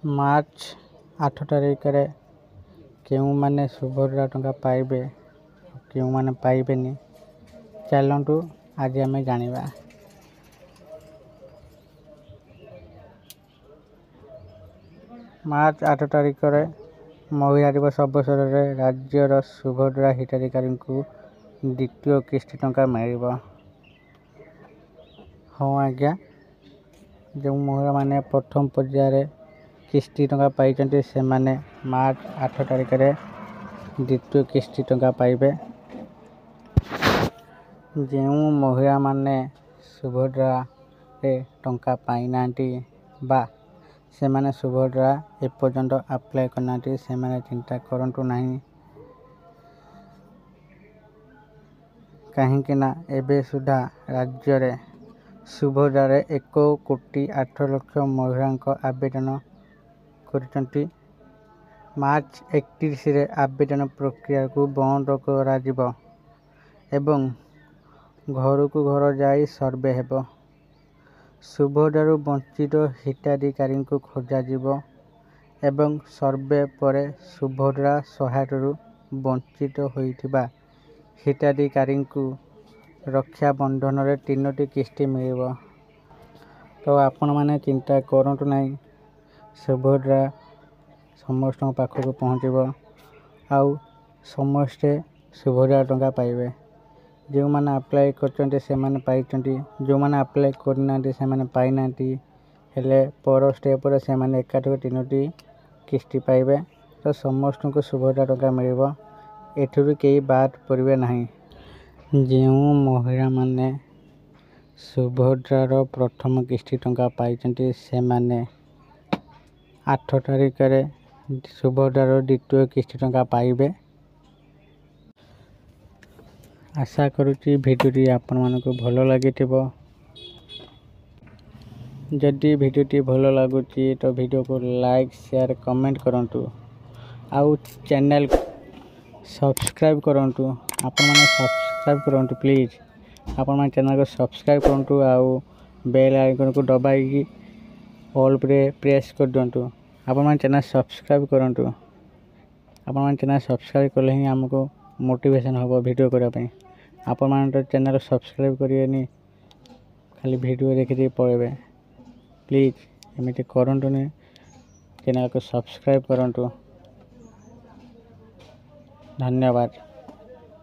March 8 ତାରିଖରେ କେଉଁମାନେ ସୁଭଦ୍ରା ଟଙ୍କା ପାଇବେ କେଉଁମାନେ ପାଇବେନି, ଚାଲନ୍ତୁ ଆଜି ଆମେ ଜାଣିବା। ମାର୍ଚ୍ଚ 8 ତାରିଖରେ ମହିଳା ଦିବସ ଅବସରରେ ରାଜ୍ୟର ସୁଭଦ୍ରା ହିତାଧିକାରୀଙ୍କୁ ଦ୍ୱିତୀୟ କିସ୍ତି ଟଙ୍କା ମିଳିବ। ହଁ ଆଜ୍ଞା, ଯେଉଁ ମହିଳାମାନେ ପ୍ରଥମ ପର୍ଯ୍ୟାୟରେ କିସ୍ତି ଟଙ୍କା ପାଇଛନ୍ତି ସେମାନେ ମାର୍ଚ୍ଚ 8 ତାରିଖରେ ଦ୍ୱିତୀୟ କିସ୍ତି ଟଙ୍କା ପାଇବେ। ଯେଉଁ ମହିଳାମାନେ ସୁଭଦ୍ରାରେ ଟଙ୍କା ପାଇନାହାନ୍ତି ବା ସେମାନେ ସୁଭଦ୍ରା ଏପର୍ଯ୍ୟନ୍ତ ଆପ୍ଲାଏ କରିନାହାନ୍ତି, ସେମାନେ ଚିନ୍ତା କରନ୍ତୁ ନାହିଁ, କାହିଁକିନା ଏବେ ସୁଦ୍ଧା ରାଜ୍ୟରେ ସୁଭଦ୍ରାରେ 1,08,00,000 ମହିଳାଙ୍କ ଆବେଦନ କରିଛନ୍ତି। ମାର୍ଚ୍ଚ 31ରେ ଆବେଦନ ପ୍ରକ୍ରିୟାକୁ ବନ୍ଦ କରାଯିବ ଏବଂ ଘରକୁ ଘର ଯାଇ ସର୍ଭେ ହେବ। ସୁଭଦ୍ରାରୁ ବଞ୍ଚିତ ହିତାଧିକାରୀଙ୍କୁ ଖୋଜାଯିବ ଏବଂ ସର୍ଭେ ପରେ ସୁଭଦ୍ରା ସହାୟତାରୁ ବଞ୍ଚିତ ହୋଇଥିବା ହିତାଧିକାରୀଙ୍କୁ ରକ୍ଷାବନ୍ଧନରେ 3ଟି କିସ୍ତି ମିଳିବ। ତ ଆପଣମାନେ ଚିନ୍ତା କରନ୍ତୁ ନାହିଁ, ସୁଭଦ୍ରା ସମସ୍ତଙ୍କ ପାଖକୁ ପହଞ୍ଚିବ ଆଉ ସମସ୍ତେ ସୁଭଦ୍ରା ଟଙ୍କା ପାଇବେ। ଯେଉଁମାନେ ଆପ୍ଲାଏ କରିଛନ୍ତି ସେମାନେ ପାଇଛନ୍ତି, ଯେଉଁମାନେ ଆପ୍ଲାଏ କରିନାହାନ୍ତି ସେମାନେ ପାଇନାହାନ୍ତି, ହେଲେ ପର ଷ୍ଟେପରେ ସେମାନେ ଏକାଥରେ 3ଟି କିସ୍ତି ପାଇବେ। ତ ସମସ୍ତଙ୍କୁ ସୁଭଦ୍ରା ଟଙ୍କା ମିଳିବ, ଏଥିରୁ କେହି ବାଦ ପଡ଼ିବେ ନାହିଁ। ଯେଉଁ ମହିଳାମାନେ ସୁଭଦ୍ରାର ପ୍ରଥମ କିସ୍ତି ଟଙ୍କା ପାଇଛନ୍ତି ସେମାନେ 8 ତାରିଖରେ ସୁଭଦ୍ରାର ଦ୍ୱିତୀୟ କିସ୍ତି ଟଙ୍କା ପାଇବେ। ଆଶା କରୁଛି ଭିଡ଼ିଓଟି ଆପଣମାନଙ୍କୁ ଭଲ ଲାଗିଥିବ। ଯଦି ଭିଡ଼ିଓଟି ଭଲ ଲାଗୁଛି ତ ଭିଡ଼ିଓକୁ ଲାଇକ୍, ସେୟାର, କମେଣ୍ଟ କରନ୍ତୁ ଆଉ ଚ୍ୟାନେଲ୍ ସବସ୍କ୍ରାଇବ୍ କରନ୍ତୁ। ଆପଣମାନେ ସବସ୍କ୍ରାଇବ୍ କରନ୍ତୁ ପ୍ଲିଜ୍। ଆପଣମାନେ ଚ୍ୟାନେଲକୁ ସବସ୍କ୍ରାଇବ୍ କରନ୍ତୁ ଆଉ ବେଲ୍ ଆଇକନକୁ ଦବାଇକି ଅଲ୍ରେ ପ୍ରେସ୍ କରିଦିଅନ୍ତୁ। ଆପଣମାନେ ଚ୍ୟାନେଲ୍ ସବସ୍କ୍ରାଇବ୍ କରନ୍ତୁ। ଆପଣମାନେ ଚ୍ୟାନେଲ୍ ସବସ୍କ୍ରାଇବ୍ କଲେ ହିଁ ଆମକୁ ମୋଟିଭେସନ୍ ହେବ ଭିଡ଼ିଓ କରିବା ପାଇଁ। ଆପଣମାନେ ତ ଚ୍ୟାନେଲ୍ ସବସ୍କ୍ରାଇବ୍ କରିବେନି, ଖାଲି ଭିଡ଼ିଓ ଦେଖିଦେଇ ପଳେଇବେ। ପ୍ଲିଜ୍ ଏମିତି କରନ୍ତୁନି, ଚ୍ୟାନେଲକୁ ସବସ୍କ୍ରାଇବ୍ କରନ୍ତୁ। ଧନ୍ୟବାଦ।